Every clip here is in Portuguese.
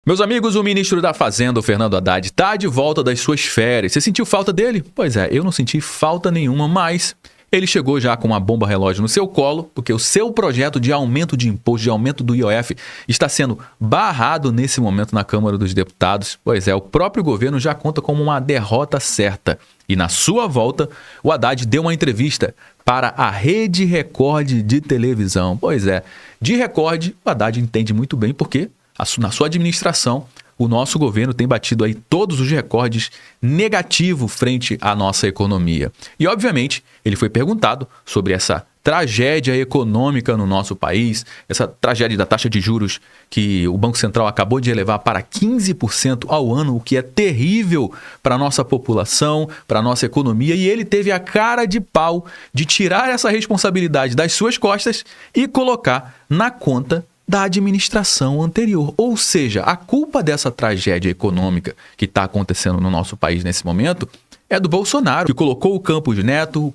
Meus amigos, o ministro da Fazenda, o Fernando Haddad, está de volta das suas férias. Você sentiu falta dele? Pois é, eu não senti falta nenhuma, mas ele chegou já com uma bomba relógio no seu colo, porque o seu projeto de aumento de imposto, de aumento do IOF, está sendo barrado nesse momento na Câmara dos Deputados. Pois é, o próprio governo já conta como uma derrota certa. E na sua volta, o Haddad deu uma entrevista para a Rede Record de televisão. Pois é, de Record, o Haddad entende muito bem porque na sua administração, o nosso governo tem batido aí todos os recordes negativos frente à nossa economia. E, obviamente, ele foi perguntado sobre essa tragédia econômica no nosso país, essa tragédia da taxa de juros que o Banco Central acabou de elevar para 15% ao ano, o que é terrível para a nossa população, para a nossa economia, e ele teve a cara de pau de tirar essa responsabilidade das suas costas e colocar na conta da administração anterior. Ou seja, a culpa dessa tragédia econômica que está acontecendo no nosso país nesse momento é do Bolsonaro, que colocou o Campos Neto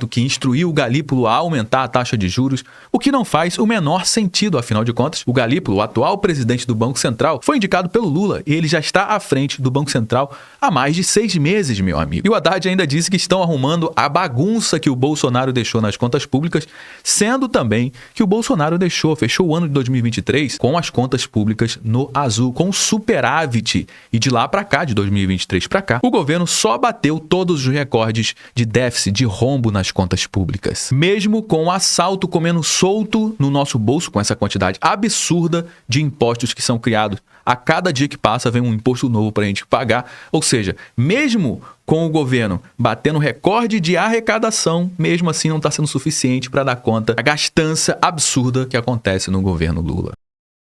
que instruiu o Galípolo a aumentar a taxa de juros, o que não faz o menor sentido, afinal de contas, o Galípolo, o atual presidente do Banco Central, foi indicado pelo Lula e ele já está à frente do Banco Central há mais de 6 meses, meu amigo. E o Haddad ainda disse que estão arrumando a bagunça que o Bolsonaro deixou nas contas públicas, sendo também que o Bolsonaro fechou o ano de 2023 com as contas públicas no azul, com superávit, e de lá para cá, de 2023 para cá, o governo só bateu todos os recordes de déficit, de rombo nas contas públicas. Mesmo com o assalto comendo solto no nosso bolso, com essa quantidade absurda de impostos que são criados. A cada dia que passa vem um imposto novo para a gente pagar. Ou seja, mesmo com o governo batendo recorde de arrecadação, mesmo assim não está sendo suficiente para dar conta da gastança absurda que acontece no governo Lula.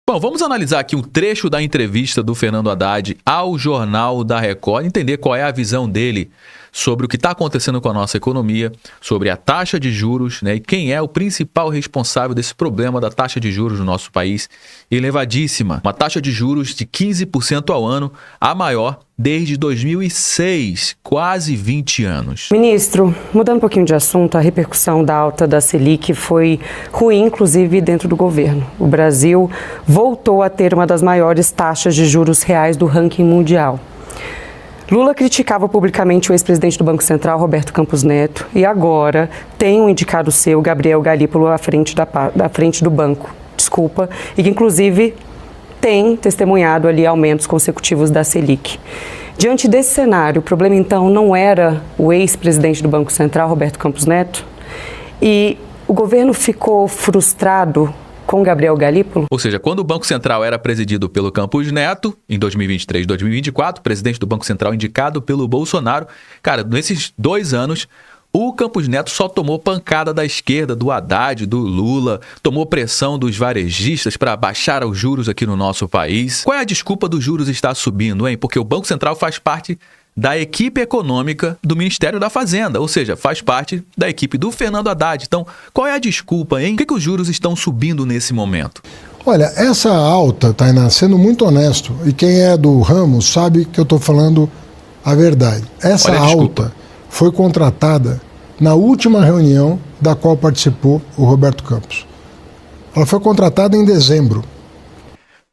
Bom, vamos analisar aqui um trecho da entrevista do Fernando Haddad ao Jornal da Record, entender qual é a visão dele sobre o que está acontecendo com a nossa economia, sobre a taxa de juros, né, e quem é o principal responsável desse problema da taxa de juros no nosso país, elevadíssima. Uma taxa de juros de 15% ao ano, a maior desde 2006, quase 20 anos. Ministro, mudando um pouquinho de assunto, a repercussão da alta da Selic foi ruim, inclusive dentro do governo. O Brasil voltou a ter uma das maiores taxas de juros reais do ranking mundial. Lula criticava publicamente o ex-presidente do Banco Central, Roberto Campos Neto, e agora tem um indicado seu, Gabriel Galípolo, à frente da frente do banco, e que inclusive tem testemunhado ali aumentos consecutivos da Selic. Diante desse cenário, o problema então não era o ex-presidente do Banco Central, Roberto Campos Neto, e o governo ficou frustrado com Gabriel Galípolo? Ou seja, quando o Banco Central era presidido pelo Campos Neto, em 2023 e 2024, presidente do Banco Central indicado pelo Bolsonaro, cara, nesses 2 anos, o Campos Neto só tomou pancada da esquerda, do Haddad, do Lula, tomou pressão dos varejistas para baixar os juros aqui no nosso país. Qual é a desculpa dos juros estar subindo, hein? Porque o Banco Central faz parte da equipe econômica do Ministério da Fazenda, ou seja, faz parte da equipe do Fernando Haddad. Então, qual é a desculpa, hein? Por que os juros estão subindo nesse momento? Olha, essa alta, Tainá, sendo muito honesto, e quem é do ramo sabe que eu estou falando a verdade. Essa alta foi contratada na última reunião da qual participou o Roberto Campos. Ela foi contratada em dezembro.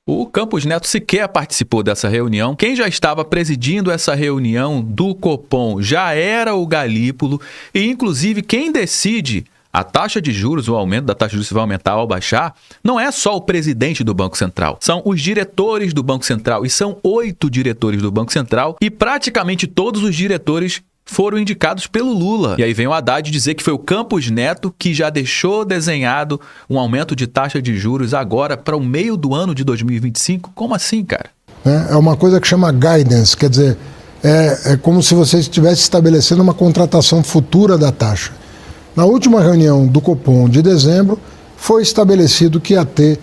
O Campos Neto sequer participou dessa reunião. Quem já estava presidindo essa reunião do Copom já era o Galípolo. E, inclusive, quem decide a taxa de juros, o aumento da taxa de juros, se vai aumentar ou baixar, não é só o presidente do Banco Central. São os diretores do Banco Central. E são 8 diretores do Banco Central. E praticamente todos os diretores foram indicados pelo Lula. E aí vem o Haddad dizer que foi o Campos Neto que já deixou desenhado um aumento de taxa de juros agora para o meio do ano de 2025. Como assim, cara? É uma coisa que chama guidance, quer dizer, é como se você estivesse estabelecendo uma contratação futura da taxa. Na última reunião do Copom de dezembro, foi estabelecido que ia ter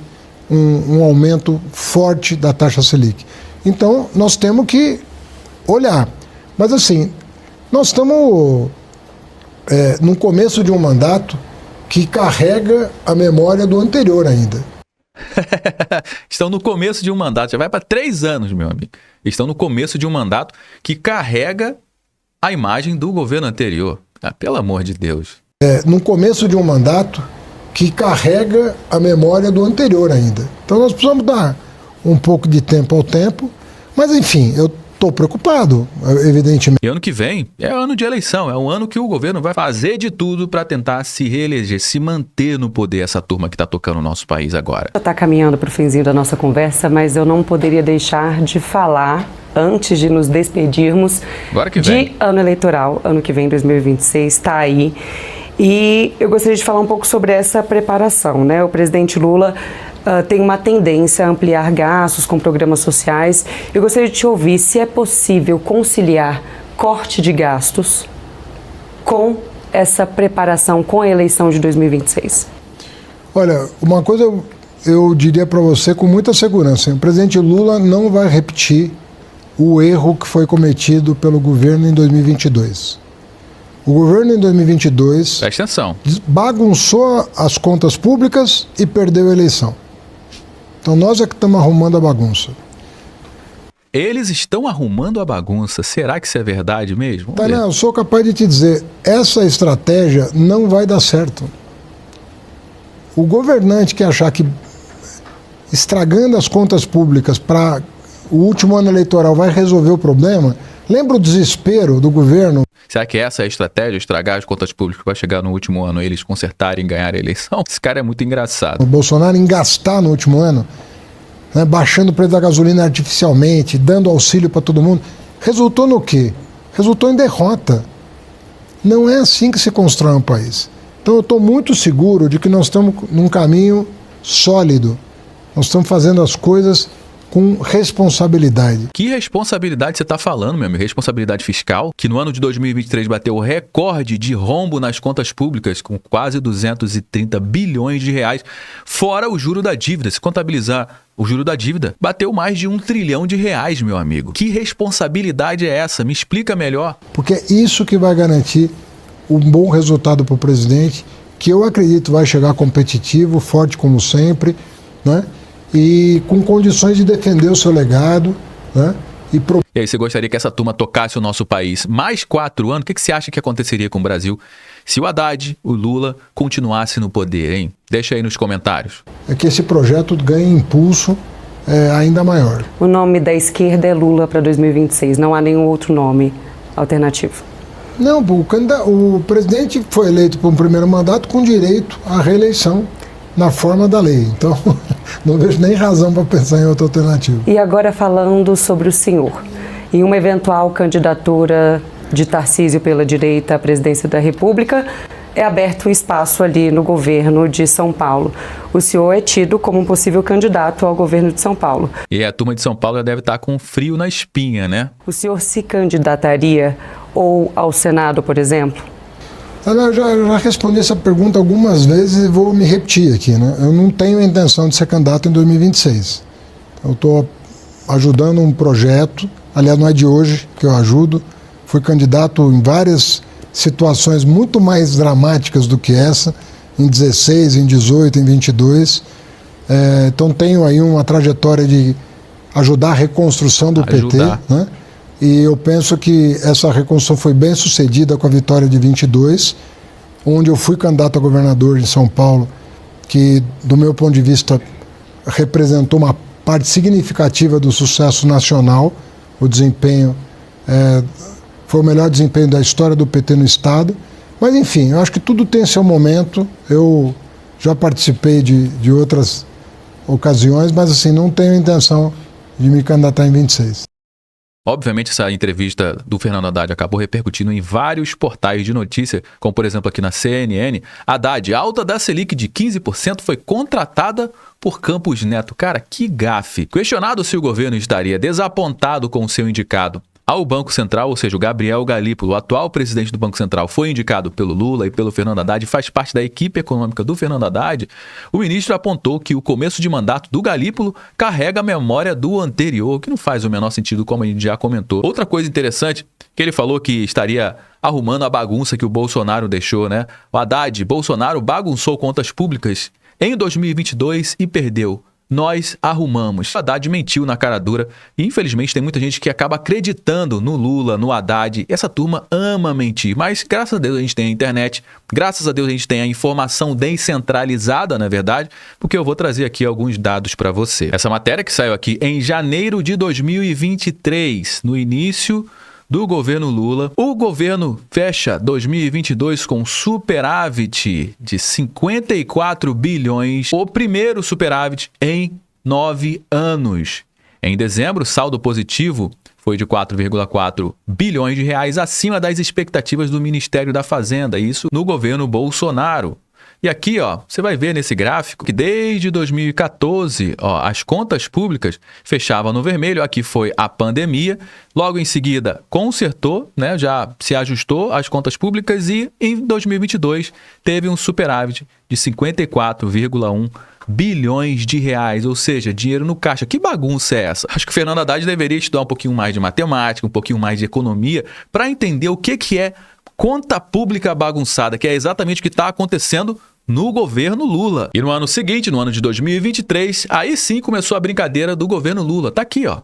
um aumento forte da taxa Selic. Então, nós temos que olhar. Mas assim, nós estamos no começo de um mandato que carrega a memória do anterior ainda. Estão no começo de um mandato, já vai para 3 anos, meu amigo. Estão no começo de um mandato que carrega a imagem do governo anterior. Ah, pelo amor de Deus. No começo de um mandato que carrega a memória do anterior ainda. Então nós precisamos dar um pouco de tempo ao tempo, mas enfim, eu estou preocupado, evidentemente. E ano que vem é ano de eleição, é um ano que o governo vai fazer de tudo para tentar se reeleger, se manter no poder, essa turma que está tocando o nosso país agora. Já está caminhando para o finzinho da nossa conversa, mas eu não poderia deixar de falar, antes de nos despedirmos, Agora que vem. de ano eleitoral. Ano que vem, 2026, está aí. E eu gostaria de falar um pouco sobre essa preparação, né? O presidente Lula tem uma tendência a ampliar gastos com programas sociais. Eu gostaria de te ouvir se é possível conciliar corte de gastos com essa preparação, com a eleição de 2026. Olha, uma coisa eu diria para você com muita segurança: o presidente Lula não vai repetir o erro que foi cometido pelo governo em 2022. O governo em 2022 Presta atenção. bagunçou as contas públicas e perdeu a eleição. Então nós é que estamos arrumando a bagunça. Eles estão arrumando a bagunça. Será que isso é verdade mesmo? Vamos ver. Eu sou capaz de te dizer, essa estratégia não vai dar certo. O governante que achar que estragando as contas públicas para o último ano eleitoral vai resolver o problema, lembra o desespero do governo? Será que essa é a estratégia, estragar as contas públicas para chegar no último ano, eles consertarem e ganhar a eleição? Esse cara é muito engraçado. O Bolsonaro em gastar no último ano, né, baixando o preço da gasolina artificialmente, dando auxílio para todo mundo. Resultou no quê? Resultou em derrota. Não é assim que se constrói um país. Então eu estou muito seguro de que nós estamos num caminho sólido. Nós estamos fazendo as coisas com responsabilidade. Que responsabilidade você está falando, meu amigo? Responsabilidade fiscal, que no ano de 2023 bateu o recorde de rombo nas contas públicas, com quase 230 bilhões de reais, fora o juro da dívida. Se contabilizar o juro da dívida, bateu mais de 1 trilhão de reais, meu amigo. Que responsabilidade é essa? Me explica melhor. Porque é isso que vai garantir um bom resultado para o presidente, que eu acredito vai chegar competitivo, forte como sempre, né? E com condições de defender o seu legado, né? E aí, você gostaria que essa turma tocasse o nosso país mais 4 anos? O que você acha que aconteceria com o Brasil se o Haddad, o Lula, continuasse no poder, hein? Deixa aí nos comentários. É que esse projeto ganhe impulso ainda maior. O nome da esquerda é Lula para 2026, não há nenhum outro nome alternativo. Não, o presidente foi eleito por um primeiro mandato com direito à reeleição na forma da lei. Então, não vejo nem razão para pensar em outra alternativa. E agora falando sobre o senhor, em uma eventual candidatura de Tarcísio pela direita à presidência da República, é aberto um espaço ali no governo de São Paulo. O senhor é tido como um possível candidato ao governo de São Paulo. E a turma de São Paulo já deve estar com frio na espinha, né? O senhor se candidataria ou ao Senado, por exemplo? Eu já respondi essa pergunta algumas vezes e vou me repetir aqui, né? Eu não tenho a intenção de ser candidato em 2026. Eu estou ajudando um projeto, aliás, não é de hoje que eu ajudo. Fui candidato em várias situações muito mais dramáticas do que essa, em 16, em 18, em 22. Então tenho aí uma trajetória de ajudar a reconstrução do PT, né? E eu penso que essa reconstrução foi bem sucedida com a vitória de 22, onde eu fui candidato a governador de São Paulo, que, do meu ponto de vista, representou uma parte significativa do sucesso nacional. O desempenho foi o melhor desempenho da história do PT no Estado. Mas, enfim, eu acho que tudo tem seu momento. Eu já participei de outras ocasiões, mas, assim, não tenho intenção de me candidatar em 26. Obviamente, essa entrevista do Fernando Haddad acabou repercutindo em vários portais de notícia, como, por exemplo, aqui na CNN. Haddad, alta da Selic de 15% foi contratada por Campos Neto. Cara, que gafe. Questionado se o governo estaria desapontado com o seu indicado ao Banco Central, ou seja, o Gabriel Galípolo, o atual presidente do Banco Central, foi indicado pelo Lula e pelo Fernando Haddad, faz parte da equipe econômica do Fernando Haddad. O ministro apontou que o começo de mandato do Galípolo carrega a memória do anterior, que não faz o menor sentido, como a gente já comentou. Outra coisa interessante, que ele falou que estaria arrumando a bagunça que o Bolsonaro deixou, né? O Haddad, Bolsonaro bagunçou contas públicas em 2022 e perdeu nós arrumamos. O Haddad mentiu na cara dura e infelizmente tem muita gente que acaba acreditando no Lula, no Haddad. Essa turma ama mentir, mas graças a Deus a gente tem a internet, graças a Deus a gente tem a informação descentralizada, na verdade, porque eu vou trazer aqui alguns dados para você. Essa matéria que saiu aqui em janeiro de 2023, no início do governo Lula. O governo fecha 2022 com superávit de 54 bilhões, o primeiro superávit em 9 anos. Em dezembro, o saldo positivo foi de 4,4 bilhões de reais, acima das expectativas do Ministério da Fazenda, isso no governo Bolsonaro. E aqui, ó, você vai ver nesse gráfico que desde 2014, ó, as contas públicas fechavam no vermelho. Aqui foi a pandemia. Logo em seguida, consertou, né, já se ajustou as contas públicas e em 2022 teve um superávit de 54,1 bilhões de reais, ou seja, dinheiro no caixa. Que bagunça é essa? Acho que o Fernando Haddad deveria estudar um pouquinho mais de matemática, um pouquinho mais de economia, para entender o que é conta pública bagunçada, que é exatamente o que está acontecendo no governo Lula. E no ano seguinte, no ano de 2023, aí sim começou a brincadeira do governo Lula. Tá aqui, ó.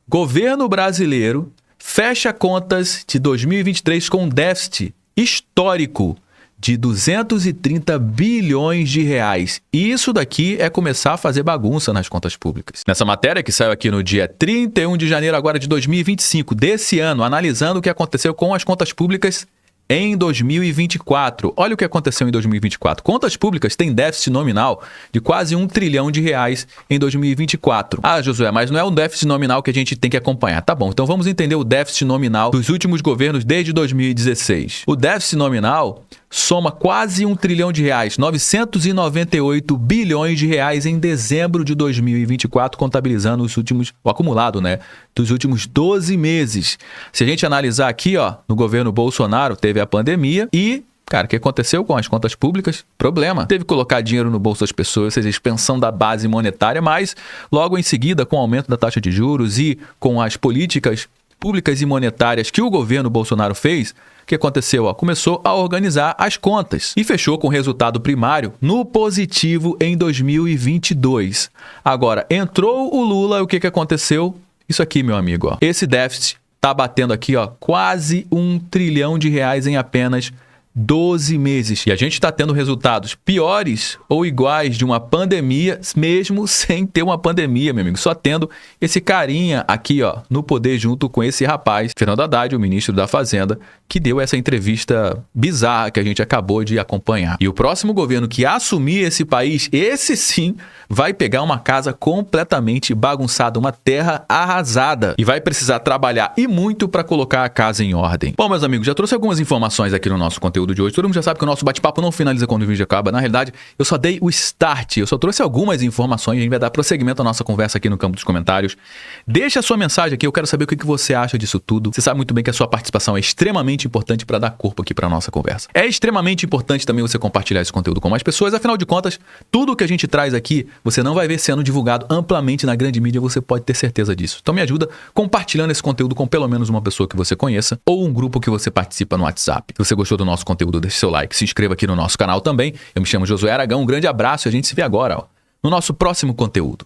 Governo brasileiro fecha contas de 2023 com um déficit histórico de 230 bilhões de reais. E isso daqui é começar a fazer bagunça nas contas públicas. Nessa matéria que saiu aqui no dia 31 de janeiro agora de 2025, desse ano, analisando o que aconteceu com as contas públicas em 2024. Olha o que aconteceu em 2024. Contas públicas têm déficit nominal de quase 1 trilhão de reais em 2024. Ah, Josué, mas não é um déficit nominal que a gente tem que acompanhar. Tá bom, então vamos entender o déficit nominal dos últimos governos desde 2016. O déficit nominal soma quase 1 trilhão de reais, 998 bilhões de reais em dezembro de 2024, contabilizando o acumulado, né, dos últimos 12 meses. Se a gente analisar aqui, ó, no governo Bolsonaro teve a pandemia e, cara, o que aconteceu com as contas públicas? Problema. Teve que colocar dinheiro no bolso das pessoas, ou seja, expansão da base monetária, mas logo em seguida, com o aumento da taxa de juros e com as políticas públicas e monetárias que o governo Bolsonaro fez, o que aconteceu? Ó, começou a organizar as contas e fechou com resultado primário no positivo em 2022. Agora, entrou o Lula, o que aconteceu? Isso aqui, meu amigo, ó. Esse déficit tá batendo aqui, ó, quase 1 trilhão de reais em apenas 12 meses. E a gente está tendo resultados piores ou iguais de uma pandemia, mesmo sem ter uma pandemia, meu amigo. Só tendo esse carinha aqui, ó, no poder junto com esse rapaz, Fernando Haddad, o ministro da Fazenda, que deu essa entrevista bizarra que a gente acabou de acompanhar. E o próximo governo que assumir esse país, esse sim, vai pegar uma casa completamente bagunçada, uma terra arrasada. E vai precisar trabalhar e muito para colocar a casa em ordem. Bom, meus amigos, já trouxe algumas informações aqui no nosso conteúdo de hoje. Todo mundo já sabe que o nosso bate-papo não finaliza quando o vídeo acaba. Na realidade, eu só dei o start. Eu só trouxe algumas informações. A gente vai dar prosseguimento à nossa conversa aqui no campo dos comentários. Deixa a sua mensagem aqui. Eu quero saber o que você acha disso tudo. Você sabe muito bem que a sua participação é extremamente importante para dar corpo aqui para nossa conversa. É extremamente importante também você compartilhar esse conteúdo com mais pessoas. Afinal de contas, tudo que a gente traz aqui, você não vai ver sendo divulgado amplamente na grande mídia. Você pode ter certeza disso. Então me ajuda compartilhando esse conteúdo com pelo menos uma pessoa que você conheça ou um grupo que você participa no WhatsApp. Se você gostou do nosso conteúdo, deixe seu like, se inscreva aqui no nosso canal também. Eu me chamo Josué Aragão, um grande abraço e a gente se vê agora, ó, no nosso próximo conteúdo.